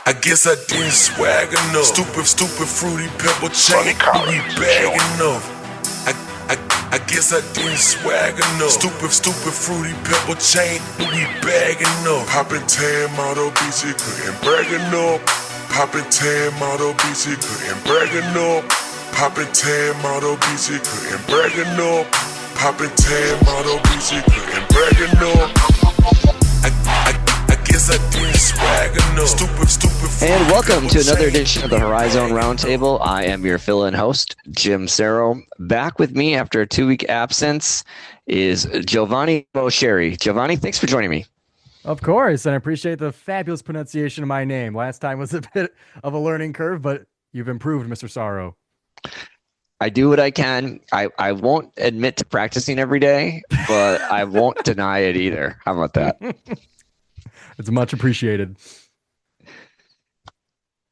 I guess I didn't swag enough. Stupid fruity pebble chain. We bag enough. I, I guess I didn't swag enough. Stupid fruity pebble chain. We bag enough. Poppin' tan model BC couldn't brag enough. Poppin' tan model BC couldn't brag enough. Poppin' tan model BC couldn't brag enough. Poppin' tan model BC couldn't brag enough. I guess I didn't swag enough. Stupid. And welcome to another edition of the Horizon Roundtable. I am your fill-in host, Jim Cerro. Back with me after a 2-week absence is Giovanni Moceri. Giovanni, thanks for joining me. Of course, and I appreciate the fabulous pronunciation of my name. Last time was a bit of a learning curve, but you've improved, Mr. Sorrow. I do what I can. I won't admit to practicing every day, but I won't deny it either. How about that? It's much appreciated.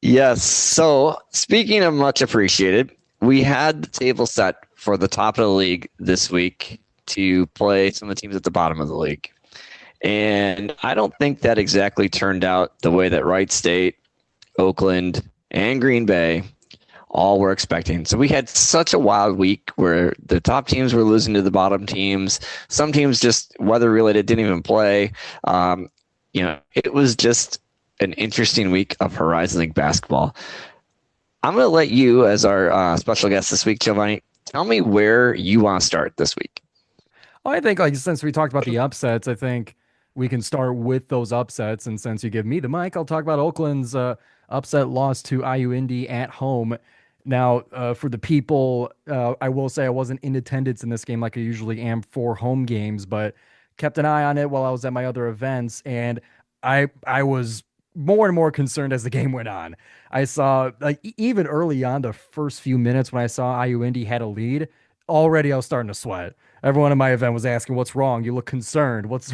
Yes. So speaking of much appreciated, we had the table set for the top of the league this week to play some of the teams at the bottom of the league. And I don't think that exactly turned out the way that Wright State, Oakland, and Green Bay all were expecting. So we had such a wild week where the top teams were losing to the bottom teams. Some teams just weather related didn't even play. It was just an interesting week of Horizon League basketball. I'm going to let you, as our special guest this week, Giovanni, tell me where you want to start this week. I think, since we talked about the upsets, I think we can start with those upsets. And since you give me the mic, I'll talk about Oakland's upset loss to IU Indy at home. Now, for the people, I will say I wasn't in attendance in this game like I usually am for home games, but kept an eye on it while I was at my other events, and I was more and more concerned as the game went on. I saw, even early on, the first few minutes when I saw IU Indy had a lead, already I was starting to sweat. Everyone in my event was asking, "What's wrong? You look concerned. What's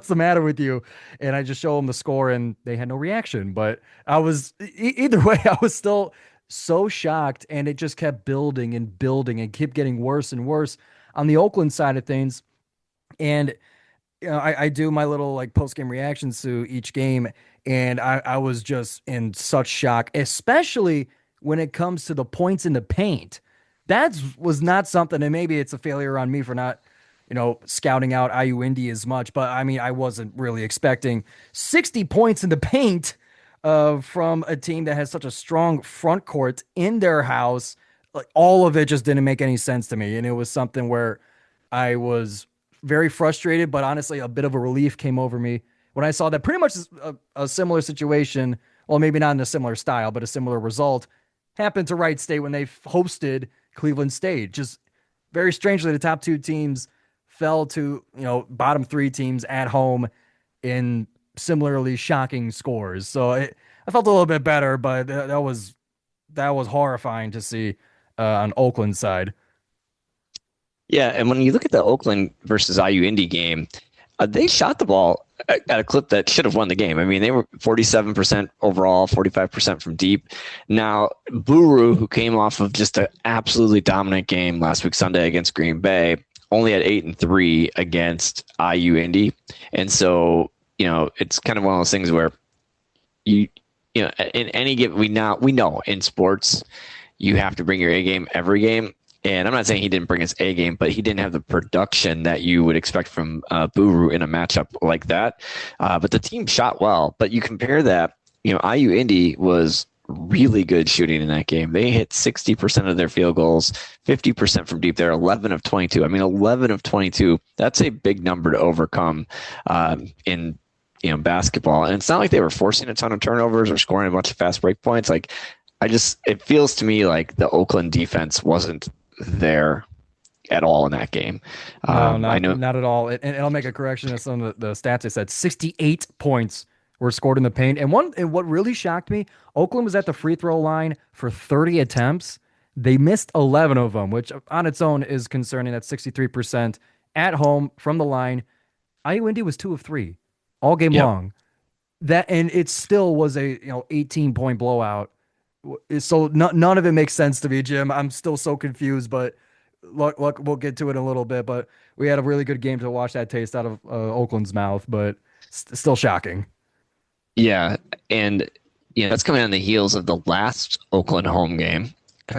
the matter with you?" And I just showed them the score, and they had no reaction. But I was either way, I was still so shocked, and it just kept building and building and kept getting worse and worse on the Oakland side of things. And I do my little post-game reactions to each game, and I was just in such shock, especially when it comes to the points in the paint. That was not something, and maybe it's a failure on me for not, scouting out IU Indy as much, but I mean, I wasn't really expecting 60 points in the paint from a team that has such a strong front court in their house. All of it just didn't make any sense to me, and it was something where I was very frustrated, but honestly, a bit of a relief came over me when I saw that pretty much a similar situation, well, maybe not in a similar style, but a similar result happened to Wright State when they hosted Cleveland State. Just very strangely, the top two teams fell to, bottom three teams at home in similarly shocking scores. So I felt a little bit better, but that was horrifying to see on Oakland's side. Yeah, and when you look at the Oakland versus IU Indy game, they shot the ball at a clip that should have won the game. I mean, they were 47% overall, 45% from deep. Now, Buru, who came off of just an absolutely dominant game last week Sunday against Green Bay, only had 8 and 3 against IU Indy. And so, it's kind of one of those things where in any game, we know in sports, you have to bring your A game every game. And I'm not saying he didn't bring his A game, but he didn't have the production that you would expect from Buru in a matchup like that. But the team shot well. But you compare that, IU Indy was really good shooting in that game. They hit 60% of their field goals, 50% from deep. They're 11 of 22. I mean, 11 of 22, that's a big number to overcome in basketball. And it's not like they were forcing a ton of turnovers or scoring a bunch of fast break points. It feels to me like the Oakland defense wasn't there at all in that game. No, not at all. And I'll make a correction to some of the stats. I said 68 points were scored in the paint. And what really shocked me, Oakland was at the free throw line for 30 attempts. They missed 11 of them, which on its own is concerning. That's 63% at home from the line. IU Indy was 2 of 3 all game long. And it still was a 18-point blowout. So none of it makes sense to me, Jim. I'm still so confused, but look, we'll get to it in a little bit. But we had a really good game to watch that taste out of Oakland's mouth, but still shocking. Yeah, and Yeah, that's coming on the heels of the last Oakland home game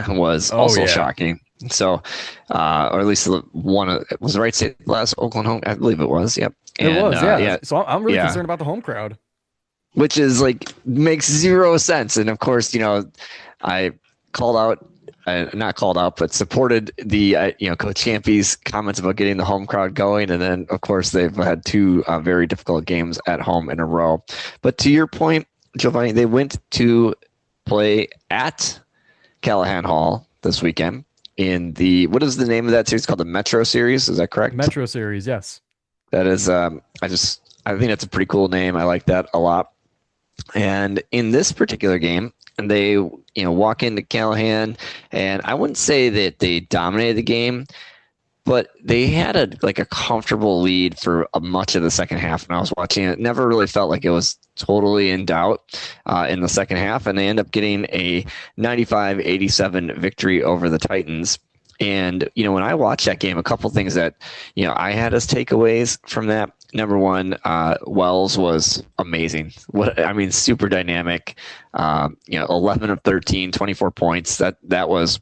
was Oh also yeah, shocking. So, or at least one of was the right state last Oakland home. I believe it was. Yep. it And was. Yeah. yeah, So I'm really yeah, concerned about the home crowd. which is like makes zero sense. And of course, I called out, not called out, but supported the Coach Campy's comments about getting the home crowd going. And then of course they've had two very difficult games at home in a row. But to your point, Giovanni, they went to play at Callahan Hall this weekend in the what is the name of that series called the Metro Series? Is that correct? Metro Series, yes. That is, I think that's a pretty cool name. I like that a lot. And in this particular game, they walk into Callahan, and I wouldn't say that they dominated the game, but they had a comfortable lead for much of the second half. When I was watching it, never really felt like it was totally in doubt in the second half, and they end up getting a 95-87 victory over the Titans. And when I watched that game, a couple things that I had as takeaways from that. Number one, Wells was amazing. Super dynamic. 11 of 13, 24 points. That was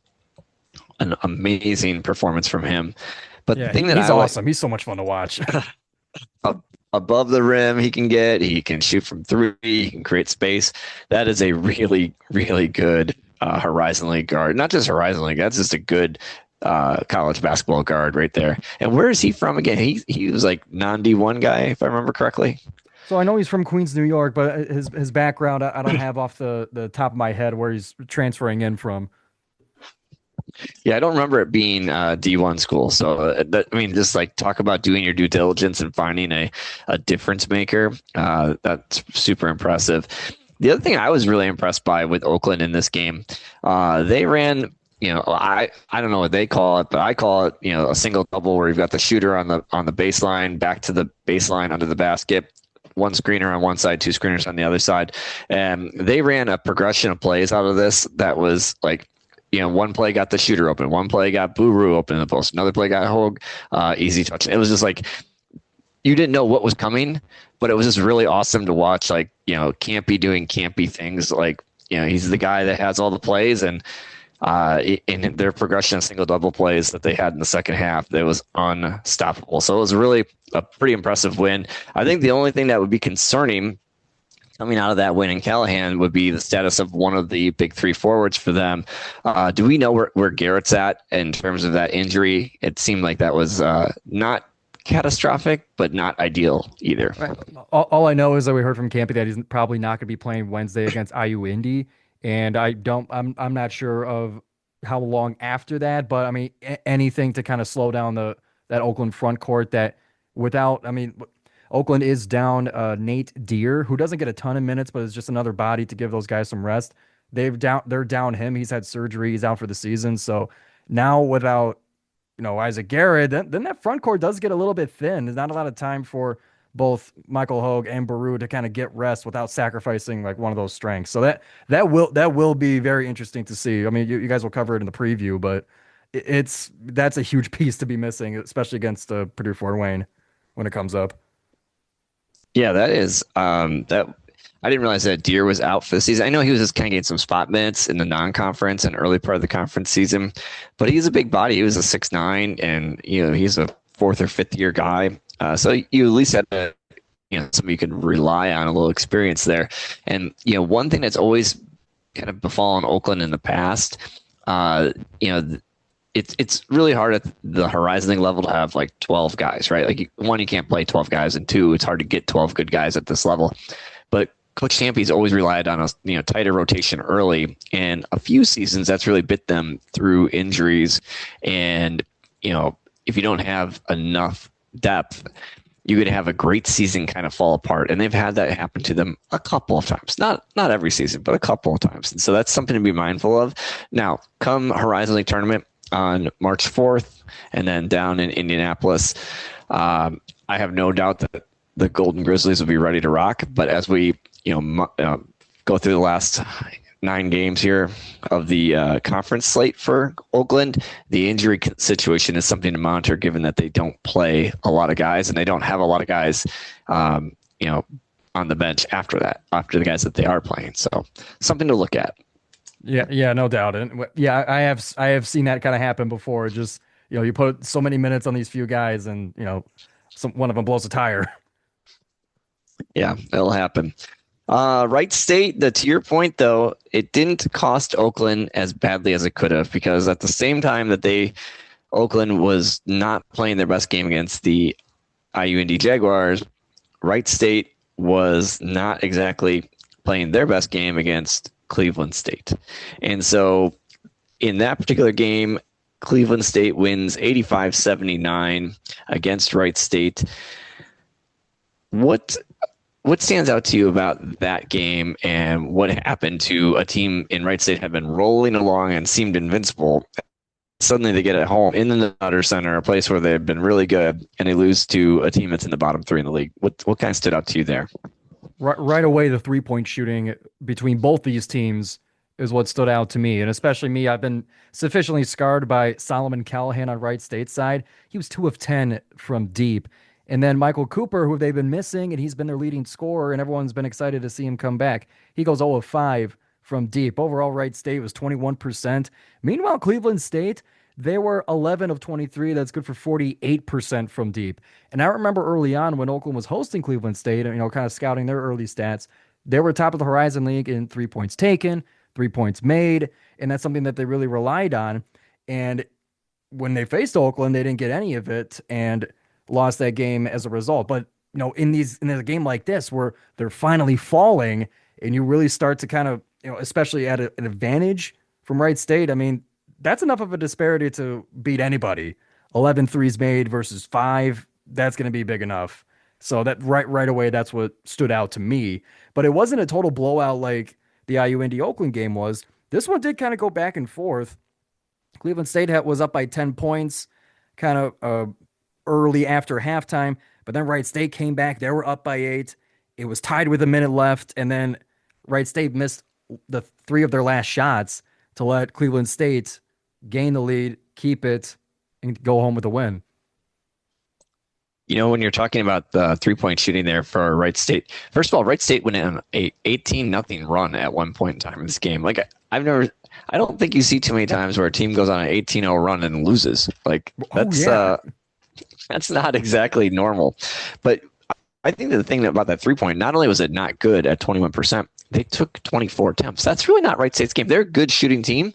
an amazing performance from him. But Yeah, the thing that he's I awesome. He's so much fun to watch. above the rim, he can shoot from three, he can create space. That is a really, really good Horizon League guard. Not just Horizon League, that's just a good college basketball guard right there. And where is he from again? He was like non-D1 guy, if I remember correctly. So I know he's from Queens, New York, but his background I don't have off the top of my head where he's transferring in from. Yeah, I don't remember it being D1 school. So just like talk about doing your due diligence and finding a difference maker. That's super impressive. The other thing I was really impressed by with Oakland in this game, they ran. I don't know what they call it, but I call it a single double where you've got the shooter on the baseline, back to the baseline under the basket. One screener on one side, two screeners on the other side. And they ran a progression of plays out of this that was like, one play got the shooter open, one play got Buru open in the post, another play got Hogue easy touch. It was just like you didn't know what was coming, but it was just really awesome to watch. Like Campy doing Campy things. Like he's the guy that has all the plays, and in their progression of single double plays that they had in the second half, that was unstoppable. So it was really a pretty impressive win. I think the only thing that would be concerning coming out of that win in Callahan would be the status of one of the big three forwards for them. Do we know where Garrett's at in terms of that injury? It seemed like that was not catastrophic, but not ideal either. Right. All I know is that we heard from Campy that he's probably not going to be playing Wednesday against IU Indy, and I'm not sure of how long after that, but I mean anything to kind of slow down that Oakland front court that without Oakland is down Nate Deer, who doesn't get a ton of minutes, but is just another body to give those guys some rest. They're down him. He's had surgery. He's out for the season. So now without Isaac Garrett, then that front court does get a little bit thin. There's not a lot of time for both Michael Hogue and Baru to kind of get rest without sacrificing like one of those strengths. So that will be very interesting to see. I mean, you guys will cover it in the preview, but that's a huge piece to be missing, especially against Purdue Fort Wayne when it comes up. Yeah, that is that. I didn't realize that Deer was out for the season. I know he was just kind of getting some spot minutes in the non-conference and early part of the conference season, but he's a big body. He was a 6'9", and he's a fourth or fifth year guy. So you at least had somebody you could rely on, a little experience there. And one thing that's always kind of befallen Oakland in the past, it's really hard at the Horizon League level to have like 12 guys, right? Like one, you can't play 12 guys, and two, it's hard to get 12 good guys at this level. But Coach Stampy's always relied on a tighter rotation early, and a few seasons that's really bit them through injuries. And if you don't have enough depth, you could have a great season kind of fall apart. And they've had that happen to them a couple of times, not every season, but a couple of times. And so that's something to be mindful of. Now, come Horizon League tournament on March 4th, and then down in Indianapolis, I have no doubt that the Golden Grizzlies will be ready to rock. But as we go through the last 9 games here of the conference slate for Oakland, the injury situation is something to monitor, given that they don't play a lot of guys, and they don't have a lot of guys on the bench after that, after the guys that they are playing. So something to look at. Yeah, no doubt. And yeah, I have seen that kind of happen before. Just, you put so many minutes on these few guys and, one of them blows a tire. Yeah, it'll happen. Wright State, to your point, though, it didn't cost Oakland as badly as it could have, because at the same time that Oakland was not playing their best game against the IUND Jaguars, Wright State was not exactly playing their best game against Cleveland State. And so in that particular game, Cleveland State wins 85-79 against Wright State. What stands out to you about that game, and what happened to a team in Wright State had been rolling along and seemed invincible? Suddenly they get at home in the Nutter Center, a place where they've been really good, and they lose to a team that's in the bottom three in the league. What kind of stood out to you there? Right away, the 3-point shooting between both these teams is what stood out to me. And especially me, I've been sufficiently scarred by Solomon Callahan on Wright State's side. He was 2 of 10 from deep. And then Michael Cooper, who they've been missing, and he's been their leading scorer, and everyone's been excited to see him come back. He goes 0 of 5 from deep. Overall, Wright State was 21%. Meanwhile, Cleveland State, they were 11 of 23. That's good for 48% from deep. And I remember early on when Oakland was hosting Cleveland State, kind of scouting their early stats, they were top of the Horizon League in 3 points taken, 3 points made, and that's something that they really relied on. And when they faced Oakland, they didn't get any of it and lost that game as a result. But in a game like this where they're finally falling, and you really start to kind of, especially at an advantage from Wright State, I mean, that's enough of a disparity to beat anybody. 11 threes made versus 5, that's going to be big enough. So that right away, that's what stood out to me. But it wasn't a total blowout like the IUND Oakland game was. This one did kind of go back and forth. Cleveland State was up by 10 points kind of early after halftime, but then Wright State came back. They were up by 8. It was tied with a minute left, and then Wright State missed the 3 of their last shots to let Cleveland State gain the lead, keep it, and go home with a win. When you're talking about the 3-point shooting there for Wright State, first of all, Wright State went on a 18-0 run at one point in time in this game. Like, I don't think you see too many times where a team goes on an 18-0 run and loses. Like, that's not exactly normal. But I think that the thing about that 3-point, not only was it not good at 21%, they took 24 attempts. That's really not Wright State's game. They're a good shooting team,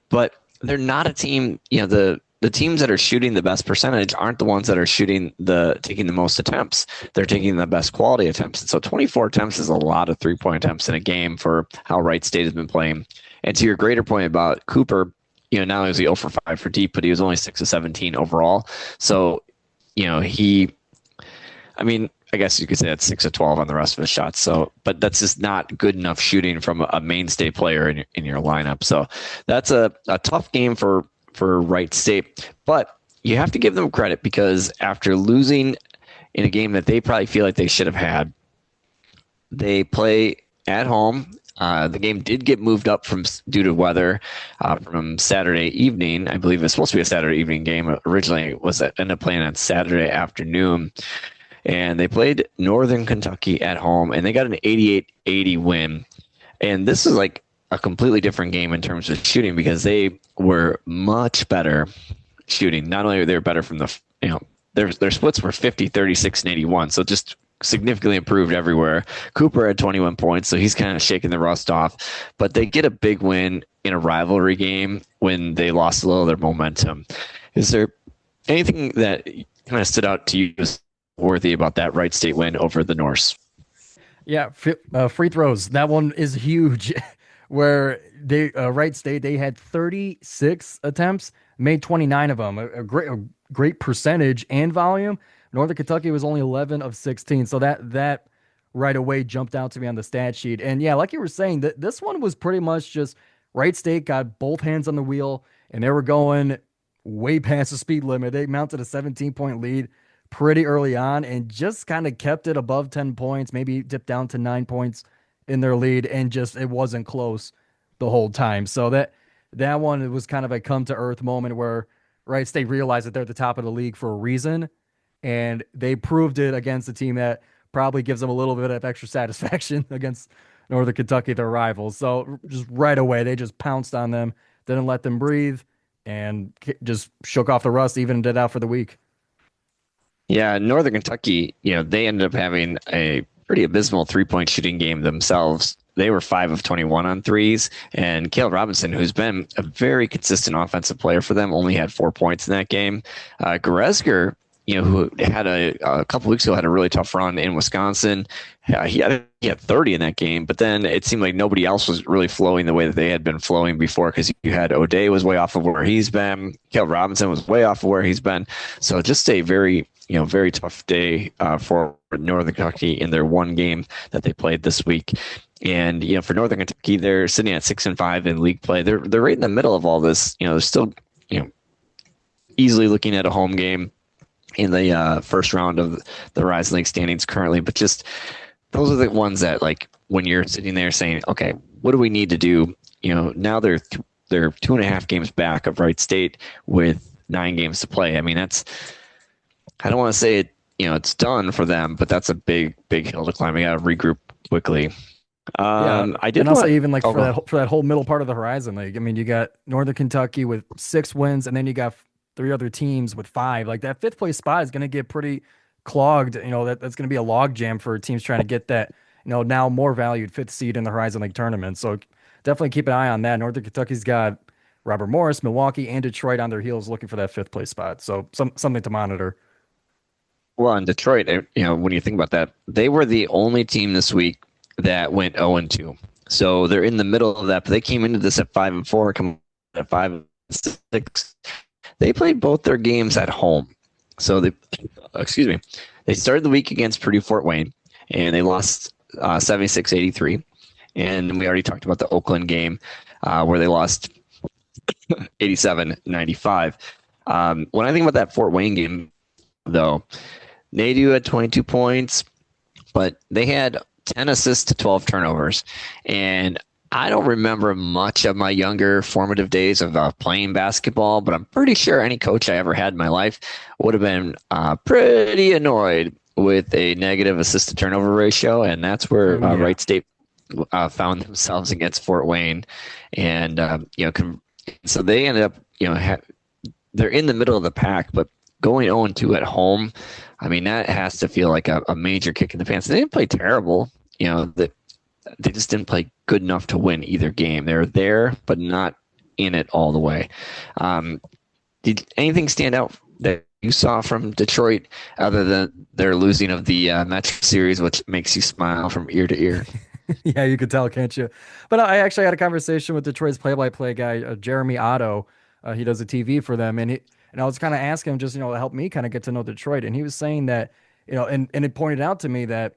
but they're not a team, the teams that are shooting the best percentage aren't the ones that are taking the most attempts. They're taking the best quality attempts. And so 24 attempts is a lot of 3-point attempts in a game for how Wright State has been playing. And to your greater point about Cooper, not only was he 0 for 5 for deep, but he was only 6 of 17 overall. So, I guess you could say that's 6 of 12 on the rest of his shots. So, but that's just not good enough shooting from a mainstay player in your lineup. So that's a tough game for Wright State, but you have to give them credit, because after losing in a game that they probably feel like they should have had, they play at home. The game did get moved up due to weather from Saturday evening. I believe it's supposed to be a Saturday evening game. Originally, it ended up playing on Saturday afternoon. And they played Northern Kentucky at home, and they got an 88-80 win. And this is like a completely different game in terms of shooting, because they were much better shooting. Not only were they better from their splits were 50, 36, and 81. So just significantly improved everywhere. Cooper had 21 points, so he's kind of shaking the rust off. But they get a big win in a rivalry game when they lost a little of their momentum. Is there anything that kind of stood out to you as worthy about that Wright State win over the Norse? Yeah, free throws. That one is huge. Where Wright State, they had 36 attempts, made 29 of them, a great percentage and volume. Northern Kentucky was only 11 of 16, so that right away jumped out to me on the stat sheet. And yeah, like you were saying, this one was pretty much just Wright State got both hands on the wheel, and they were going way past the speed limit. They mounted a 17-point lead pretty early on and just kind of kept it above 10 points, maybe dipped down to 9 points in their lead, and just it wasn't close the whole time. So that one, it was kind of a come to earth moment where Wright State realized that they're at the top of the league for a reason, and they proved it against a team that probably gives them a little bit of extra satisfaction against Northern Kentucky, their rivals. So just right away, they just pounced on them, didn't let them breathe, and just shook off the rust, evened it out for the week. Yeah, Northern Kentucky, they ended up having a pretty abysmal 3-point shooting game themselves. They were 5 of 21 on threes, and Caleb Robinson, who's been a very consistent offensive player for them, only had 4 points in that game. Goretzka, who had a couple weeks ago had a really tough run in Wisconsin. He had 30 in that game, but then it seemed like nobody else was really flowing the way that they had been flowing before, because you had O'Day was way off of where he's been. Caleb Robinson was way off of where he's been. So just a very tough day for Northern Kentucky in their one game that they played this week. And for Northern Kentucky, they're sitting at 6-5 in league play. They're right in the middle of all this. They're still easily looking at a home game in the first round of the Horizon League standings currently. But just those are the ones that, like, when you're sitting there saying, okay, what do we need to do? Now they're 2.5 games back of Wright State with 9 games to play. I mean, I don't want to say it, it's done for them, but that's a big hill to climb. We got to regroup quickly. I did, and also even like for that whole middle part of the Horizon League. I mean, you got Northern Kentucky with 6 wins, and then you got 3 other teams with 5. Like, that 5th place spot is going to get pretty clogged. That's going to be a log jam for teams trying to get that now more valued 5th seed in the Horizon League tournament. So definitely keep an eye on that. Northern Kentucky's got Robert Morris, Milwaukee, and Detroit on their heels looking for that 5th place spot. So something to monitor. Well, in Detroit, when you think about that, they were the only team this week that went 0-2. So they're in the middle of that, but they came into this at 5-4, come at 5-6. They played both their games at home. So they started the week against Purdue Fort Wayne, and they lost 76-83. And we already talked about the Oakland game where they lost 87-95. When I think about that Fort Wayne game, though, Nadu had 22 points, but they had 10 assists to 12 turnovers. And I don't remember much of my younger formative days of playing basketball, but I'm pretty sure any coach I ever had in my life would have been pretty annoyed with a negative assist to turnover ratio. And that's where Wright State found themselves against Fort Wayne. And, so they ended up, they're in the middle of the pack, but going 0-2 at home, I mean, that has to feel like a major kick in the pants. They didn't play terrible. They just didn't play good enough to win either game. They're there, but not in it all the way. Did anything stand out that you saw from Detroit other than their losing of the Metro Series, which makes you smile from ear to ear? Yeah, you could tell, can't you? But I actually had a conversation with Detroit's play-by-play guy, Jeremy Otto. He does a TV for them, and I was kind of asking him just, to help me kind of get to know Detroit. And he was saying that, and it pointed out to me that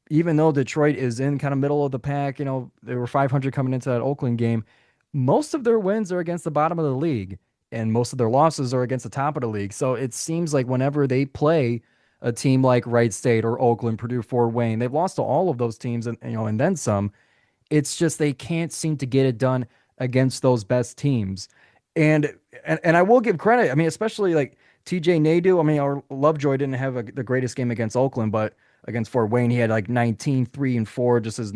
even though Detroit is in kind of middle of the pack, they were 500 coming into that Oakland game, most of their wins are against the bottom of the league, and most of their losses are against the top of the league. So it seems like whenever they play a team like Wright State or Oakland, Purdue, Fort Wayne, they've lost to all of those teams, and then some. It's just they can't seem to get it done against those best teams. And I will give credit. I mean, especially like TJ Nadu. I mean, our Lovejoy didn't have the greatest game against Oakland, but against Fort Wayne, he had like 19, 3, and 4, just as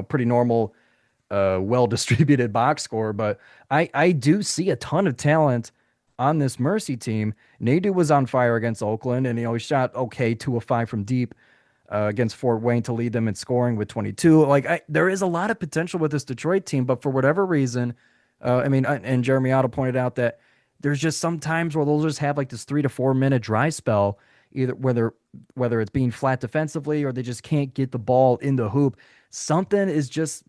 pretty normal, well-distributed box score. But I do see a ton of talent on this Mercy team. Nadu was on fire against Oakland, and he shot okay, 2 of 5 from deep against Fort Wayne to lead them in scoring with 22. Like, there is a lot of potential with this Detroit team, but for whatever reason. And Jeremy Otto pointed out that there's just some times where they'll just have like this 3 to 4 minute dry spell, either whether it's being flat defensively or they just can't get the ball in the hoop. Something is just,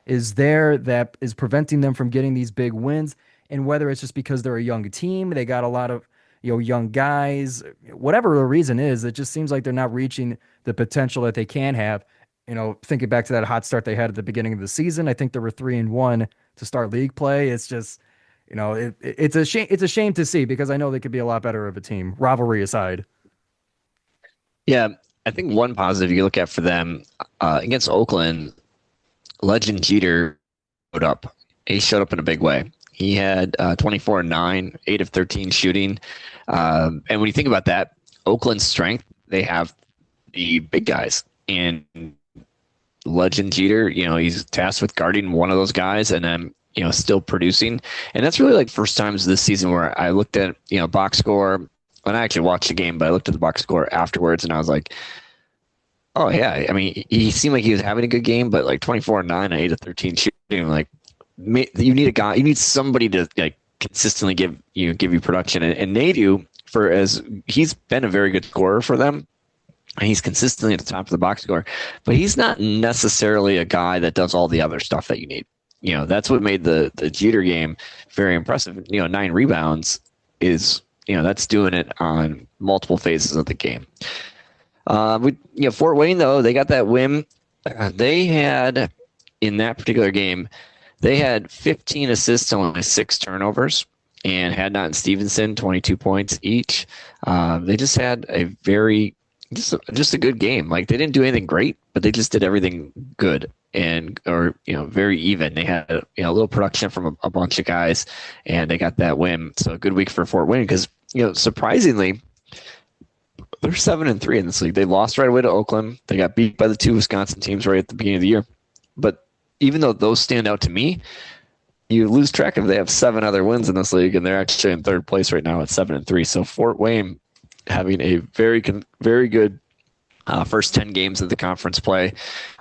is there that is preventing them from getting these big wins. And whether it's just because they're a young team, they got a lot of, young guys, whatever the reason is, it just seems like they're not reaching the potential that they can have. Thinking back to that hot start they had at the beginning of the season, I think there were 3-1 to start league play. It's just, it's a shame. It's a shame to see, because I know they could be a lot better of a team, rivalry aside. Yeah, I think one positive you look at for them against Oakland, Legend Jeter showed up. He showed up in a big way. He had 24-9, 8 of 13 shooting. And when you think about that, Oakland's strength, they have the big guys. And Legend Jeter, he's tasked with guarding one of those guys and then, still producing. And that's really like first times this season where I looked at, box score, and I actually watched the game, but I looked at the box score afterwards and I was like, oh yeah. I mean, he seemed like he was having a good game, but like 24-9, 8 of 13 shooting, like you need a guy, you need somebody to like consistently give you production. And Nadu, he's been a very good scorer for them. And he's consistently at the top of the box score, but he's not necessarily a guy that does all the other stuff that you need. That's what made the Jeter game very impressive. 9 rebounds is, that's doing it on multiple phases of the game. Fort Wayne, though, they got that win. They had, in that particular game, they had 15 assists and only 6 turnovers, and Hadnot and Stevenson, 22 points each. They just had a just a good game. Like, they didn't do anything great, but they just did everything good or very even. They had a little production from a bunch of guys, and they got that win. So a good week for Fort Wayne because surprisingly, they're 7-3 in this league. They lost right away to Oakland. They got beat by the 2 Wisconsin teams right at the beginning of the year. But even though those stand out to me, you lose track of they have 7 other wins in this league, and they're actually in 3rd place right now at 7-3. So Fort Wayne having a very good first 10 games of the conference play.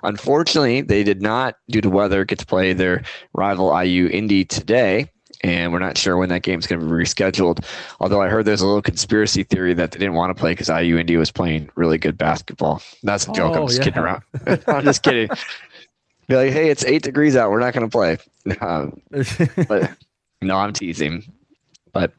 Unfortunately, they did not, due to weather, get to play their rival IU Indy today, and we're not sure when that game's going to be rescheduled. Although I heard there's a little conspiracy theory that they didn't want to play because IU Indy was playing really good basketball. That's a joke. I'm just kidding around. I'm just kidding. Be like, hey, it's 8 degrees out. We're not going to play. But no, I'm teasing. But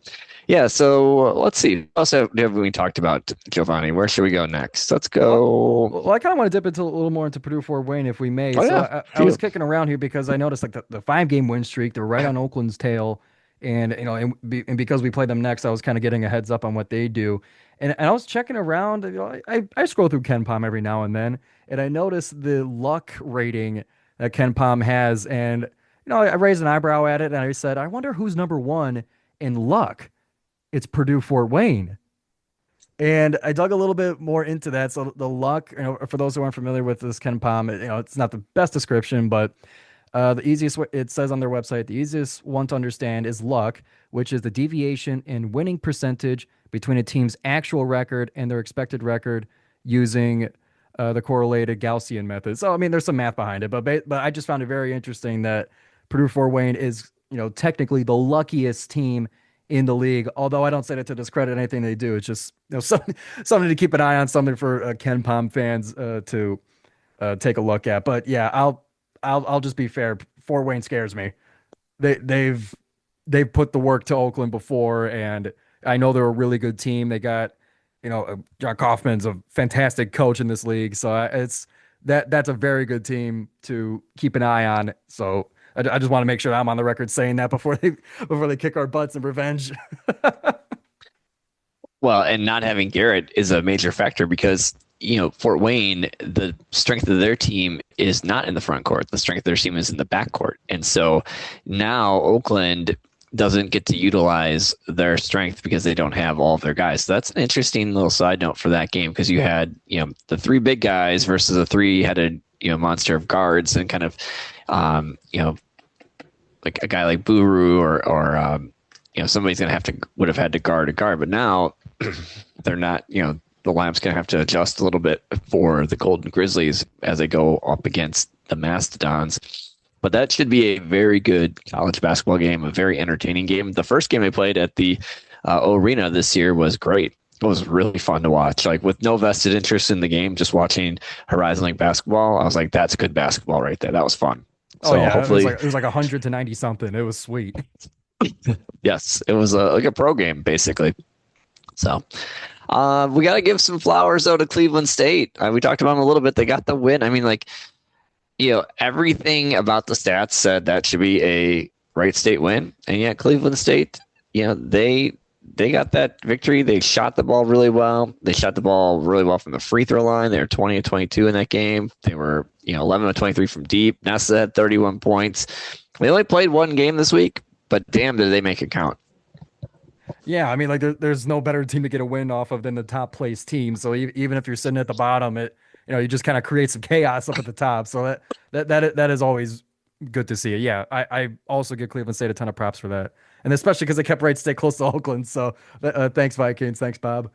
yeah, so let's see. What else have we talked about, Giovanni? Where should we go next? Let's go. Well, I kind of want to dip into a little more into Purdue Fort Wayne if we may. Oh, yeah. I was kicking around here because I noticed like the 5-game win streak, they're right on Oakland's tail. And, and because we play them next, I was kind of getting a heads up on what they do. And I was checking around. I scroll through Ken Palm every now and then, and I noticed the luck rating that Ken Palm has. And, I raised an eyebrow at it and I said, I wonder who's number 1 in luck. It's Purdue Fort Wayne. And I dug a little bit more into that. So the luck, for those who aren't familiar with this Ken Palm, it's not the best description, but the easiest way, it says on their website, the easiest one to understand is luck, which is the deviation in winning percentage between a team's actual record and their expected record using the correlated Gaussian method. So, I mean, there's some math behind it, but I just found it very interesting that Purdue Fort Wayne is, technically the luckiest team in the league, although I don't say that to discredit anything they do. It's just something to keep an eye on, something for Ken Palm fans to take a look at. But yeah, I'll just be fair. Fort Wayne scares me. They've put the work to Oakland before, and I know they're a really good team. They got John Kaufman's a fantastic coach in this league, so that's a very good team to keep an eye on. So I just want to make sure I'm on the record saying that before they kick our butts in revenge. Well, and not having Garrett is a major factor because, Fort Wayne, the strength of their team is not in the front court. The strength of their team is in the back court. And so now Oakland doesn't get to utilize their strength because they don't have all of their guys. So that's an interesting little side note for that game because you had, the 3 big guys versus the 3-headed, monster of guards and kind of, like a guy like Buru or somebody's would have had to guard a guard, but now they're not, the lineup's going to have to adjust a little bit for the Golden Grizzlies as they go up against the Mastodons. But that should be a very good college basketball game, a very entertaining game. The first game they played at the Arena this year was great. It was really fun to watch. Like with no vested interest in the game, just watching Horizon League basketball, I was like, that's good basketball right there. That was fun. So yeah, hopefully it was like 100 to 90 something. It was sweet. Yes, it was like a pro game basically. So we got to give some flowers though to Cleveland State. We talked about them a little bit. They got the win. I mean, like, everything about the stats said that should be a Wright State win, and yet Cleveland State, they got that victory. They shot the ball really well. They shot the ball really well from the free throw line. They were 20 of 22 in that game. They were 11 of 23 from deep. Nessa had 31 points. They only played one game this week, but damn, did they make it count. Yeah, I mean, like there's no better team to get a win off of than the top place team. So even if you're sitting at the bottom, you just kind of create some chaos up at the top. So that is always good to see. Yeah, I also give Cleveland State a ton of props for that, and especially because they kept Wright State close to Oakland. So thanks Vikings, thanks Bob.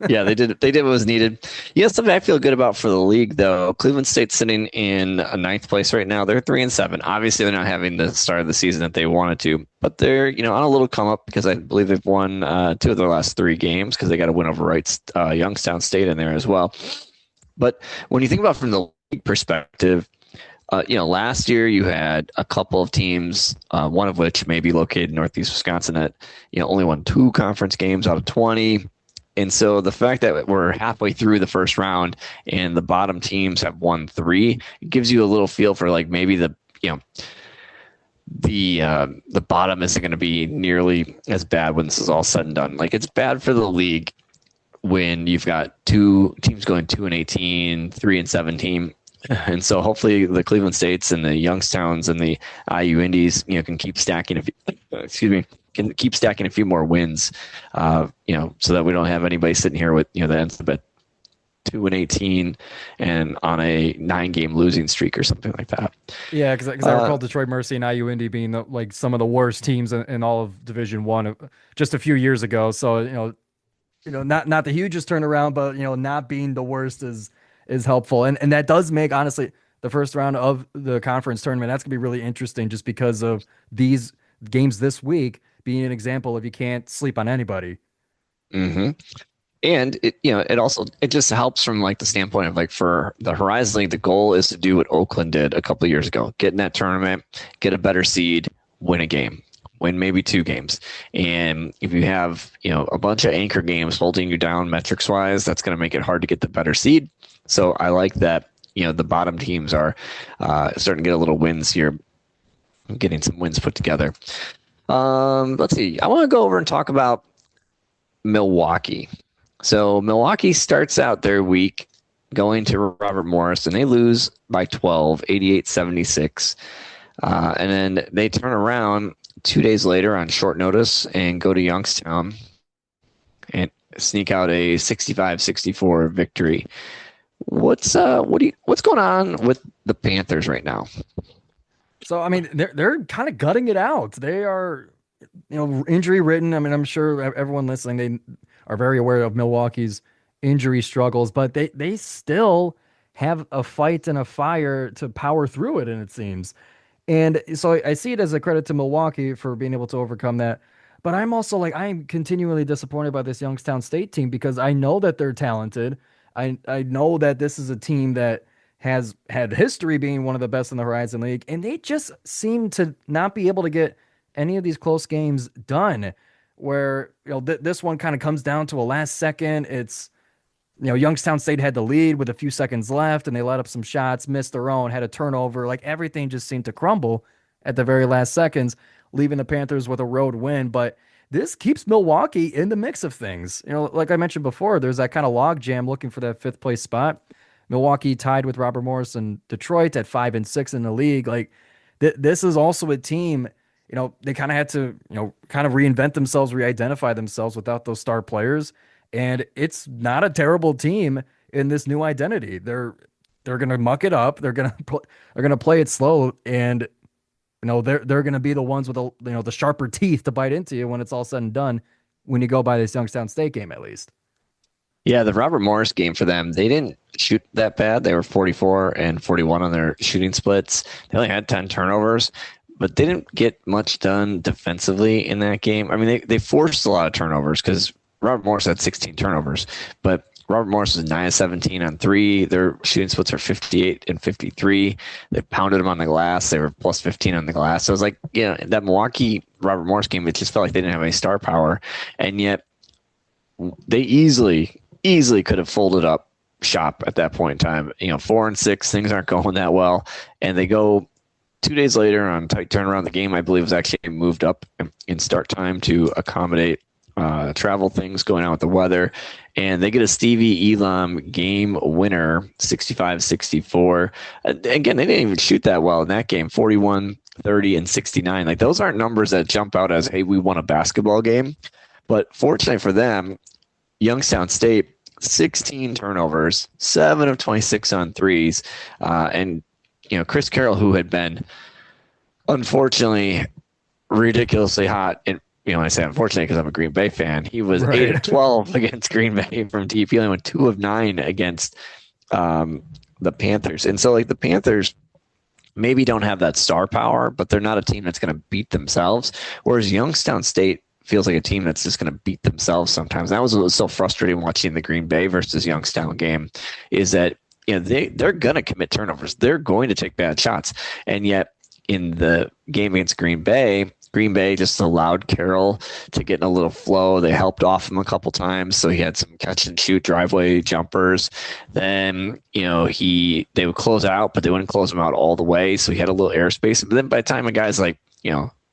Yeah, they did. They did what was needed. Something I feel good about for the league, though. Cleveland State's sitting in a ninth place right now. They're 3-7. Obviously, they're not having the start of the season that they wanted to, but they're on a little come up because I believe they've won two of their last three games because they got a win over Youngstown State in there as well. But when you think about it from the league perspective, last year you had a couple of teams, one of which may be located in Northeast Wisconsin, that only won 2 conference games out of 20. And so the fact that we're halfway through the first round and the bottom teams have won 3, it gives you a little feel for like maybe the bottom isn't going to be nearly as bad when this is all said and done. Like, it's bad for the league when you've got 2 teams going 2-18, 3-17. And so hopefully the Cleveland States and the Youngstowns and the IU Indies, can keep stacking. Can keep stacking a few more wins, so that we don't have anybody sitting here with that ends up at 2-18 and on a 9-game losing streak or something like that. Yeah, because I recall Detroit Mercy and IU Indy being like some of the worst teams in all of Division One just a few years ago. So not the hugest turnaround, but not being the worst is helpful, and that does make, honestly, the first round of the conference tournament, that's gonna be really interesting just because of these games this week being an example of you can't sleep on anybody. Mm-hmm. And it just helps from like the standpoint of like for the Horizon League, the goal is to do what Oakland did a couple of years ago: get in that tournament, get a better seed, win a game, win maybe 2 games. And if you have a bunch of anchor games holding you down metrics wise, that's going to make it hard to get the better seed. So I like that the bottom teams are starting to get a little wins here, getting some wins put together. Let's see. I want to go over and talk about Milwaukee. So Milwaukee starts out their week going to Robert Morris, and they lose by 12, 88-76. And then they turn around 2 days later on short notice and go to Youngstown and sneak out a 65-64 victory. What's going on with the Panthers right now? So I mean, they're kind of gutting it out. They are, injury ridden. I mean, I'm sure everyone listening, they are very aware of Milwaukee's injury struggles, but they still have a fight and a fire to power through it, and it seems. And so I see it as a credit to Milwaukee for being able to overcome that. But I'm also like, I'm continually disappointed by this Youngstown State team because I know that they're talented. I know that this is a team that has had history being one of the best in the Horizon League, and they just seem to not be able to get any of these close games done. Where this one kind of comes down to a last second. It's Youngstown State had the lead with a few seconds left, and they let up some shots, missed their own, had a turnover. Like everything just seemed to crumble at the very last seconds, leaving the Panthers with a road win. But this keeps Milwaukee in the mix of things. Like I mentioned before, there's that kind of log jam looking for that 5th place spot. Milwaukee tied with Robert Morris and Detroit at 5-6 in the league. Like this is also a team, they kind of had to, kind of reinvent themselves, re-identify themselves without those star players. And it's not a terrible team in this new identity. They're going to muck it up. They're going to play it slow, and they're going to be the ones with the sharper teeth to bite into you when it's all said and done. When you go by this Youngstown State game, at least. Yeah, the Robert Morris game for them, they didn't shoot that bad. They were 44 and 41 on their shooting splits. They only had 10 turnovers, but they didn't get much done defensively in that game. I mean, they forced a lot of turnovers because Robert Morris had 16 turnovers, but Robert Morris was 9-17 on 3. Their shooting splits are 58 and 53. They pounded them on the glass. They were plus 15 on the glass. So it was like, that Milwaukee Robert Morris game, it just felt like they didn't have any star power. And yet they easily could have folded up shop at that point in time. 4-6, things aren't going that well. And they go 2 days later on tight turnaround. The game, I believe, was actually moved up in start time to accommodate travel things going on with the weather, and they get a Stevie Elam game winner, 65-64. Again, they didn't even shoot that well in that game, 41 30, and 69. Like those aren't numbers that jump out as, hey, we won a basketball game. But fortunately for them, Youngstown State, 16 turnovers, 7 of 26 on threes. And, Chris Carroll, who had been unfortunately ridiculously hot. And, when I say unfortunately, because I'm a Green Bay fan, he was 8 of 12 against Green Bay from deep. He only went 2 of 9 against the Panthers. And so, like, the Panthers maybe don't have that star power, but they're not a team that's going to beat themselves. Whereas Youngstown State feels like a team that's just going to beat themselves sometimes. That was what was so frustrating watching the Green Bay versus Youngstown game, is that they're going to commit turnovers. They're going to take bad shots. And yet in the game against Green Bay just allowed Carroll to get in a little flow. They helped off him a couple times, so he had some catch and shoot driveway jumpers. Then they would close out, but they wouldn't close him out all the way, so he had a little airspace. But then by the time a guy's like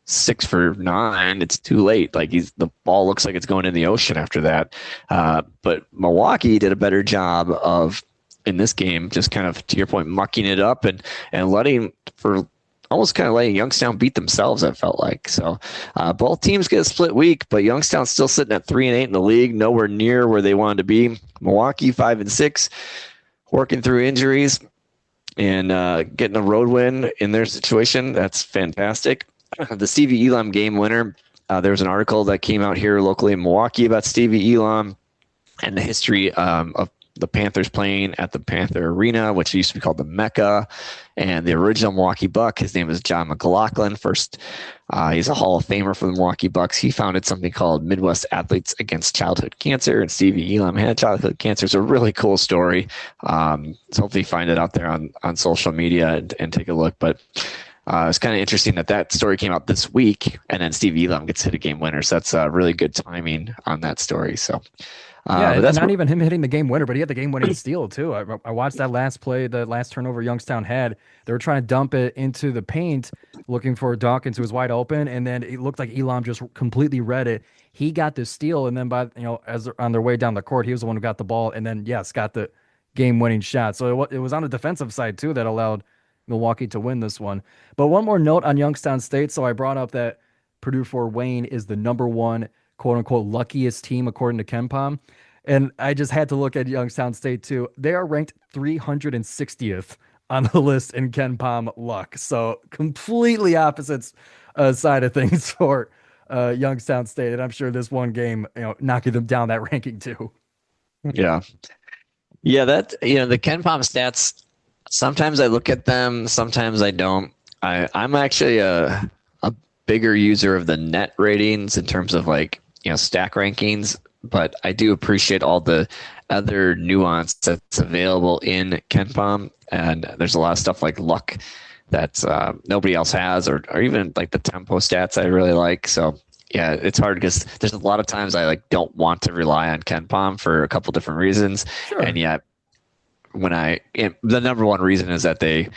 6 for 9, it's too late. Like the ball looks like it's going in the ocean after that. But Milwaukee did a better job of, in this game, just kind of, to your point, mucking it up and almost kind of letting Youngstown beat themselves, I felt like. So both teams get a split week, but Youngstown's still sitting at 3-8 in the league, nowhere near where they wanted to be. Milwaukee 5-6, working through injuries and getting a road win in their situation. That's fantastic. The Stevie Elam game winner, there was an article that came out here locally in Milwaukee about Stevie Elam and the history of the Panthers playing at the Panther Arena, which used to be called the Mecca. And the original Milwaukee Buck, his name is John McLaughlin. First, he's a Hall of Famer for the Milwaukee Bucks. He founded something called Midwest Athletes Against Childhood Cancer, and Stevie Elam had childhood cancer. It's a really cool story. So hopefully find it out there on social media and take a look. But it's kind of interesting that story came out this week, and then Stevie Elam gets hit a game winner. So that's really good timing on that story. So. But that's not even him hitting the game winner, but he had the game-winning steal too. I watched that last play, the last turnover Youngstown had. They were trying to dump it into the paint, looking for Dawkins, who was wide open, and then it looked like Elam just completely read it. He got the steal, and then as they're on their way down the court, he was the one who got the ball, and then got the game-winning shot. So it was on the defensive side too that allowed Milwaukee to win this one. But one more note on Youngstown State. So I brought up that Purdue Fort Wayne is the number one quote unquote luckiest team according to KenPom. And I just had to look at Youngstown State too. They are ranked 360th on the list in KenPom luck. So completely opposite side of things for Youngstown State. And I'm sure this one game, knocking them down that ranking too. Yeah. Yeah, that the KenPom stats, sometimes I look at them, sometimes I don't. I'm actually a bigger user of the net ratings in terms of stack rankings, but I do appreciate all the other nuance that's available in KenPom, and there's a lot of stuff like luck that nobody else has, or even like the tempo stats I really like. So yeah, it's hard because there's a lot of times I don't want to rely on KenPom for a couple different reasons, Sure. And yet the number one reason is that they.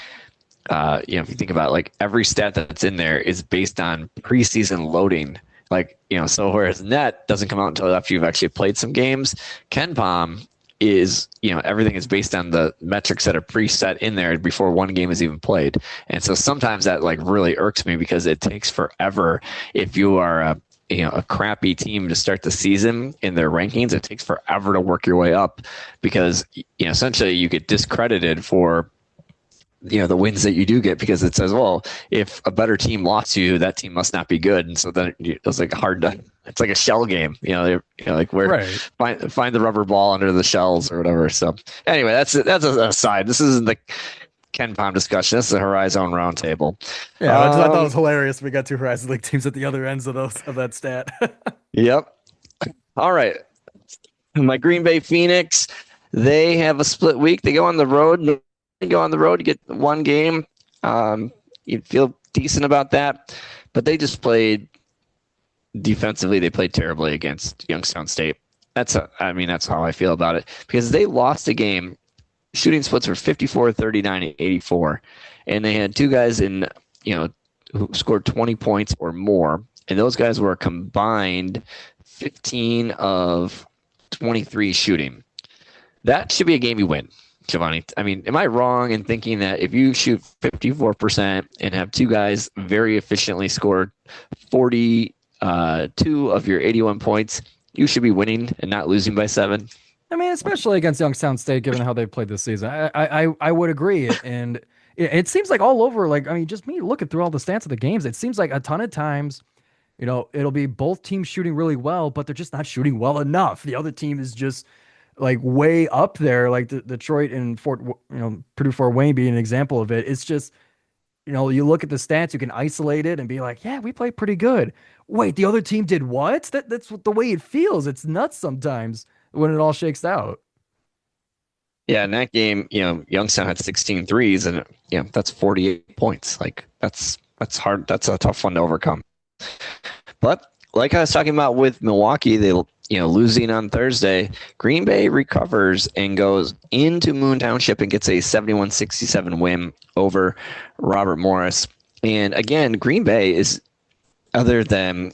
If you think about every stat that's in there is based on preseason loading. So whereas net doesn't come out until after you've actually played some games, KenPom is, everything is based on the metrics that are preset in there before one game is even played. And so sometimes that really irks me because it takes forever. If you are a crappy team to start the season in their rankings, it takes forever to work your way up because, essentially you get discredited for the wins that you do get because it says, well, if a better team lost to you, that team must not be good. And so then it's hard to, it's like a shell game, where Right. find the rubber ball under the shells or whatever. So anyway, that's an aside. This isn't the KenPom discussion. This is a Horizon Roundtable. Yeah, I thought it was hilarious. We got two Horizon League teams at the other ends of that stat. Yep. All right. My Green Bay Phoenix, they have a split week. They go on the road. You get one game. You feel decent about that, but they just played defensively. They played terribly against Youngstown State. That's how I feel about it because they lost a game. Shooting splits were 54, 39, and 84, and they had two guys who scored 20 points or more, and those guys were combined 15 of 23 shooting. That should be a game you win. Giovanni. I mean, am I wrong in thinking that if you shoot 54% and have two guys very efficiently score 42 of your 81 points, you should be winning and not losing by 7? I mean, especially against Youngstown State, given how they played this season, I would agree. And it seems like all over, like, I mean, just me looking through all the stats of the games, it seems like a ton of times, it'll be both teams shooting really well, but they're just not shooting well enough. The other team is just like way up there, like Detroit and Purdue Fort Wayne being an example of it. It's just, you look at the stats, you can isolate it and be like, yeah, we played pretty good. Wait, the other team did what? That's the way it feels. It's nuts sometimes when it all shakes out. Yeah, in that game, Youngstown had 16 threes, and that's 48 points. Like that's hard. That's a tough one to overcome. But like I was talking about with Milwaukee, they losing on Thursday, Green Bay recovers and goes into Moon Township and gets a 71-67 win over Robert Morris. And again, Green Bay is, other than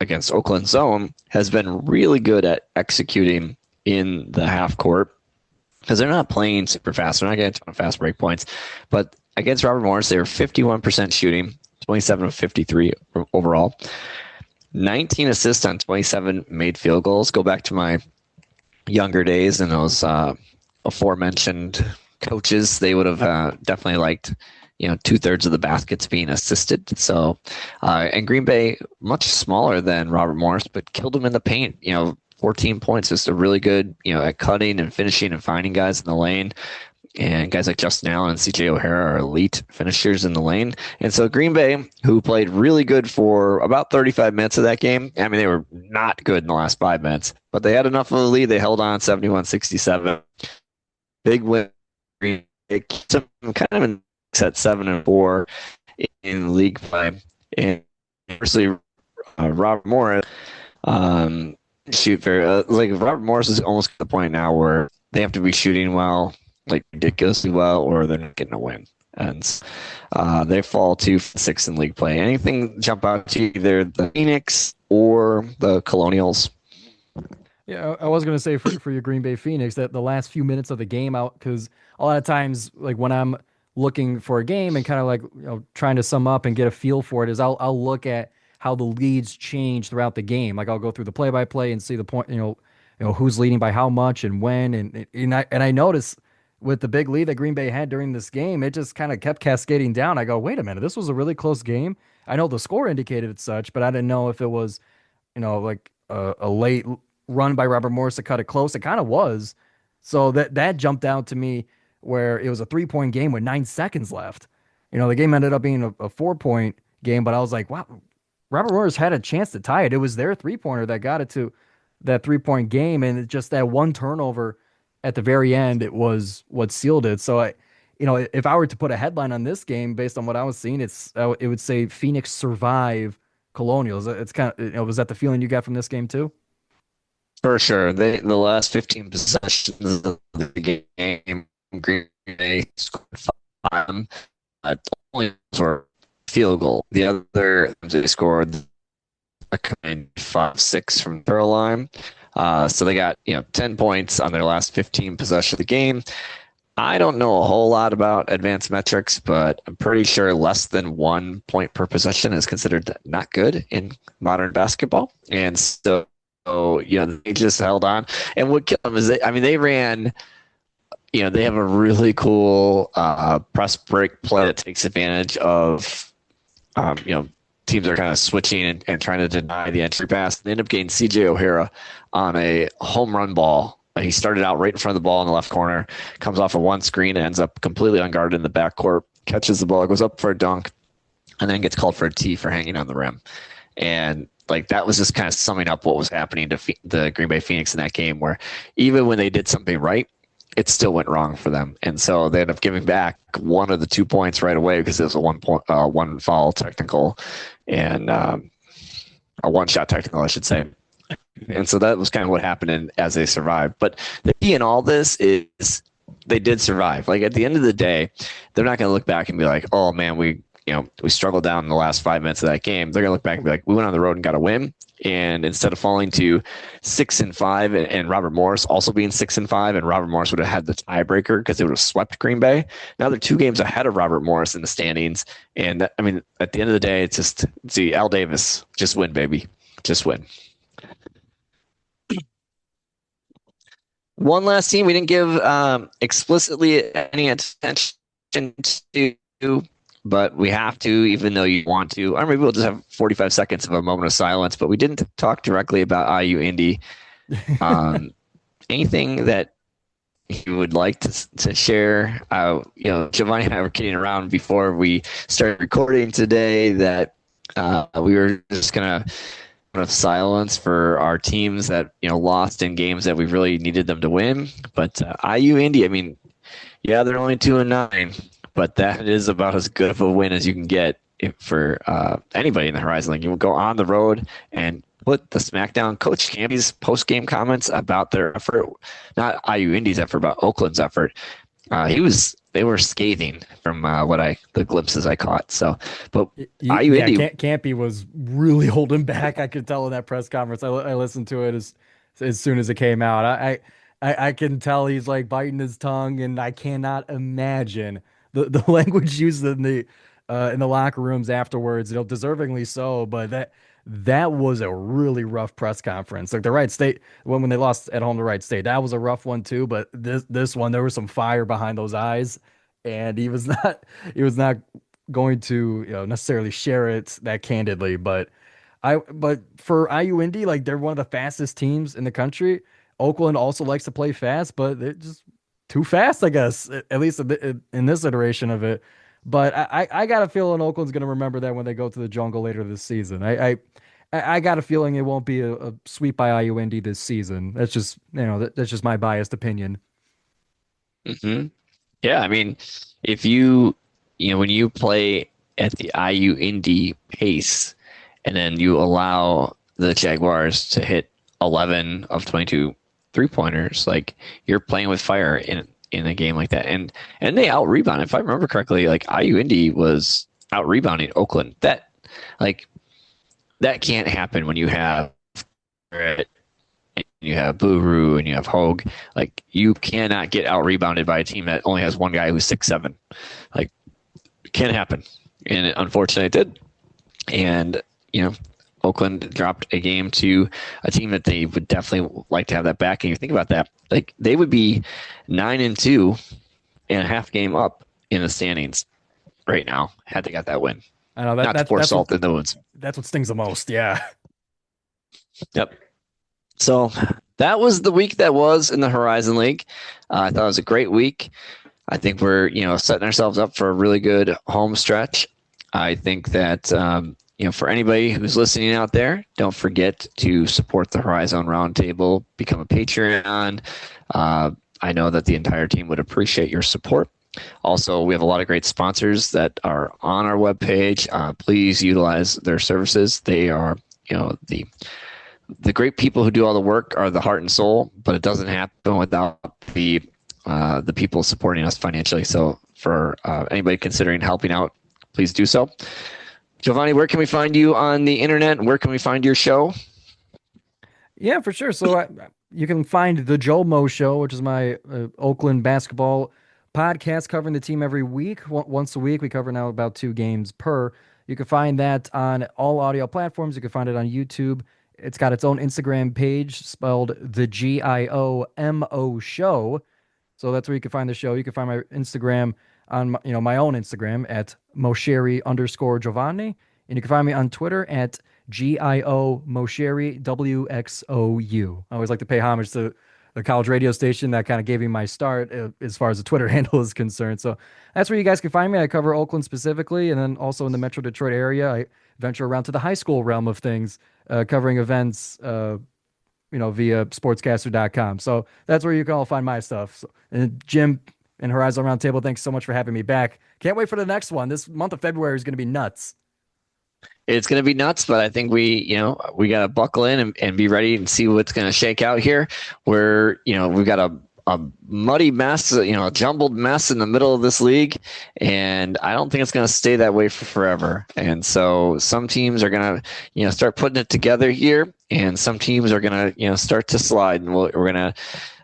against Oakland Zone, has been really good at executing in the half court because they're not playing super fast. They're not getting a ton of fast break points. But against Robert Morris, they were 51% shooting, 27 of 53 overall. 19 assists on 27 made field goals. Go back to my younger days and those aforementioned coaches. They would have definitely liked, 2/3 of the baskets being assisted. So, and Green Bay, much smaller than Robert Morris, but killed him in the paint. 14 points. Just a really good, at cutting and finishing and finding guys in the lane. And guys like Justin Allen and CJ O'Hara are elite finishers in the lane. And so Green Bay, who played really good for about 35 minutes of that game, I mean, they were not good in the last 5 minutes, but they had enough of a lead. They held on 71-67. Big win. It keeps them kind of in at 7-4 in league play. And obviously, Robert Morris shoot very like Robert Morris is almost at the point now where they have to be shooting well, like ridiculously well, or they're not getting a win. And they fall to 6 in league play. Anything jump out to you, either the Phoenix or the Colonials? Yeah, I was going to say for your Green Bay Phoenix that the last few minutes of the game out, because a lot of times, like when I'm looking for a game and kind of like trying to sum up and get a feel for it, is I'll look at how the leads change throughout the game. Like I'll go through the play-by-play and see the point, who's leading by how much and when, and I notice with the big lead that Green Bay had during this game, it just kind of kept cascading down. I go, wait a minute, this was a really close game. I know the score indicated it such, but I didn't know if it was, like a late run by Robert Morris to cut it close. It kind of was. So that jumped out to me where it was a 3-point game with 9 seconds left. The game ended up being a 4-point game, but I was like, wow, Robert Morris had a chance to tie it. It was their 3-pointer that got it to that 3-point game. And it just that one turnover at the very end, it was what sealed it. So if I were to put a headline on this game based on what I was seeing, it would say Phoenix survive Colonials. It's kind of, was that the feeling you got from this game too? For sure. The last 15 possessions of the game, Green Bay scored 5. Only for field goal. The other, they scored a kind 5-6 from the throw line. So they got 10 points on their last 15 possessions of the game. I don't know a whole lot about advanced metrics, but I'm pretty sure less than 1 point per possession is considered not good in modern basketball. And so, they just held on. And what killed them is they ran. They have a really cool press break play that takes advantage of, teams are kind of switching and trying to deny the entry pass. They end up getting CJ O'Hara on a home run ball. He started out right in front of the ball in the left corner, comes off of one screen, ends up completely unguarded in the backcourt, catches the ball, goes up for a dunk, and then gets called for a tee for hanging on the rim. And that was just kind of summing up what was happening to the Green Bay Phoenix in that game, where even when they did something right, it still went wrong for them. And so they ended up giving back one of the 2 points right away because it was a one foul technical and a one shot technical, I should say. And so that was kind of what happened as they survived. But the key in all this is they did survive. Like at the end of the day, they're not going to look back and be like, oh man, we we struggled down in the last 5 minutes of that game, they're going to look back and be like, we went on the road and got a win. And instead of falling to 6-5 and Robert Morris also being 6-5, and Robert Morris would have had the tiebreaker because they would have swept Green Bay. Now they're 2 games ahead of Robert Morris in the standings. And that, I mean, at the end of the day, it's Al Davis, just win, baby, just win. One last team we didn't give explicitly any attention to, but we have to, even though you want to. Or maybe we'll just have 45 seconds of a moment of silence, but we didn't talk directly about IU Indy. Anything that you would like to share? Giovanni and I were kidding around before we started recording today that we were just going to of silence for our teams that lost in games that we really needed them to win. But IU Indy, I mean, yeah, they're only 2-9, but that is about as good of a win as you can get for anybody in the Horizon League. You will go on the road and put the smackdown. Coach Campy's post-game comments about their effort, not IU Indy's effort, but Oakland's effort. They were scathing from the glimpses I caught. So, but IU Indy, Campy was really holding back. I could tell in that press conference. I listened to it as soon as it came out. I can tell he's like biting his tongue, and I cannot imagine the language used in the locker rooms afterwards. Deservingly so, but that was a really rough press conference. Like the Wright State when they lost at home to Wright State, that was a rough one too. But this one, there was some fire behind those eyes, and he was not going to necessarily share it that candidly. But for IU Indy, like they're one of the fastest teams in the country. Oakland also likes to play fast, but they're just too fast, I guess, at least in this iteration of it. But I got a feeling Oakland's going to remember that when they go to the jungle later this season. I got a feeling it won't be a sweep by IU Indy this season. That's just that's just my biased opinion. Mm-hmm. Yeah, I mean, if when you play at the IU Indy pace, and then you allow the Jaguars to hit 11 of 22 3-pointers, like you're playing with fire in a game like that, and they out rebound. If I remember correctly, like IU Indy was out rebounding Oakland. That can't happen when you have Buru and you have Hogue. Like you cannot get out rebounded by a team that only has one guy who's 6'7". Like it can't happen, and unfortunately it did. And Oakland dropped a game to a team that they would definitely like to have that back. And you think about that, like they would be 9-2 and a half game up in the standings right now had they got that win. I know not to pour salt in the wounds. That's what stings the most. Yeah. Yep. So that was the week that was in the Horizon League. I thought it was a great week. I think we're setting ourselves up for a really good home stretch. I think that for anybody who's listening out there, don't forget to support the Horizon Roundtable, become a Patreon. I know that the entire team would appreciate your support. Also, we have a lot of great sponsors that are on our webpage. Please utilize their services. They are, the great people who do all the work are the heart and soul, but it doesn't happen without the people supporting us financially. So for anybody considering helping out, please do so. Giovanni, where can we find you on the internet? Where can we find your show? Yeah, for sure. So you can find the Joe Mo Show, which is my Oakland basketball podcast covering the team every week. Once a week, we cover now about 2 games per. You can find that on all audio platforms. You can find it on YouTube. It's got its own Instagram page spelled the GIOMO Show. So that's where you can find the show. You can find my Instagram on my own Instagram at Moceri_Giovanni. And you can find me on Twitter at GIO Moceri WXOU. I always like to pay homage to the college radio station that kind of gave me my start as far as the Twitter handle is concerned. So that's where you guys can find me. I cover Oakland specifically, and then also in the Metro Detroit area. I venture around to the high school realm of things, covering events, via sportscaster.com. So that's where you can all find my stuff. So, and Jim and Horizon Roundtable, thanks so much for having me back. Can't wait for the next one. This month of February is going to be nuts. It's going to be nuts, but I think we got to buckle in and be ready and see what's going to shake out here. We've got a muddy mess, a jumbled mess in the middle of this league, and I don't think it's going to stay that way for forever. And so some teams are going to, start putting it together here, and some teams are going to, start to slide. And we're going to.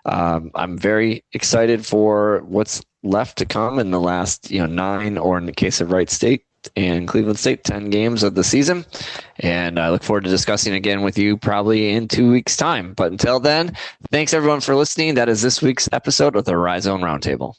I'm very excited for what's left to come in the last, 9, or in the case of Wright State and Cleveland State, 10 games of the season. And I look forward to discussing again with you probably in 2 weeks' time. But until then, thanks everyone for listening. That is this week's episode of the Rhizome Roundtable.